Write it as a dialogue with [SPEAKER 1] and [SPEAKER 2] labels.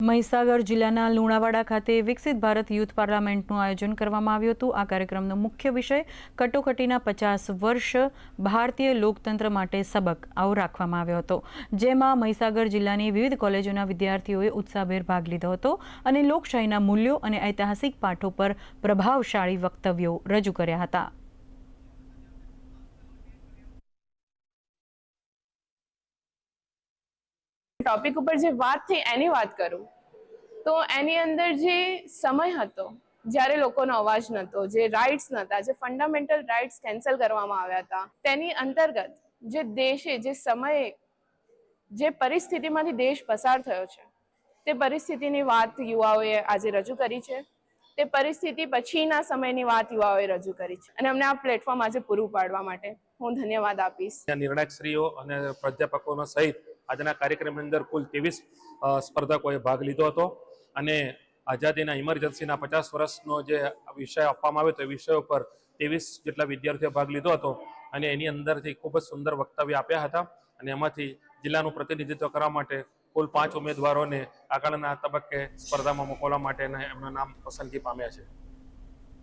[SPEAKER 1] મહીસાગર જિલ્લાના લુણાવાડા ખાતે વિકસિત ભારત યુથ પાર્લામેન્ટનું આયોજન કરવામાં આવ્યું હતું। આ કાર્યક્રમનો મુખ્ય વિષય કટોકટીના 50 વર્ષ ભારતીય લોકતંત્ર માટે સબક આવો રાખવામાં આવ્યો હતો, જેમાં મહીસાગર જિલ્લાની વિવિધ કોલેજોના વિદ્યાર્થીઓએ ઉત્સાહભેર ભાગ લીધો હતો અને લોકશાહીના મૂલ્યો અને ઐતિહાસિક પાઠો પર પ્રભાવશાળી વક્તવ્યો રજૂ કર્યા હતા।
[SPEAKER 2] टॉपिक पर जो बात थी एनी बात करूँ तो एनी अंदर जे समय हतो જ્યારે લોકોનો અવાજ નહોતો, જે રાઇટ્સ નહોતા, જે ફંડામેન્ટલ રાઇટ્સ કેન્સલ કરવામાં આવ્યા હતા, તેની અંતર્ગત જે દેશે જે સમયે જે પરિસ્થિતિમાંથી દેશ પસાર થયો છે તે પરિસ્થિતિની વાત યુવાઓએ આજે રજૂ કરી છે। તે પરિસ્થિતિ પછીના સમયની વાત યુવાઓએ રજૂ કરી છે અને અમને આ પ્લેટફોર્મ આજે પૂરું પાડવા માટે હું ધન્યવાદ આપીશ।
[SPEAKER 3] નિર્ણાયકશ્રીઓ અને પ્રાધ્યાપકોનો સહિત આજના કાર્યક્રમની અંદર કુલ 23 સ્પર્ધકોએ ભાગ લીધો હતો અને આઝાદીના ઇમરજન્સીના 50 વર્ષનો જે વિષય આપવામાં આવ્યો હતો એ વિષય ઉપર 23 જેટલા વિદ્યાર્થીઓ ભાગ લીધો હતો અને એની અંદરથી ખૂબ જ સુંદર વક્તવ્ય આપ્યા હતા અને એમાંથી જિલ્લાનું પ્રતિનિધિત્વ કરવા માટે કુલ 5 ઉમેદવારોને આગળના તબક્કે સ્પર્ધામાં મોકલવા માટેના એમના નામ પસંદગી પામ્યા છે।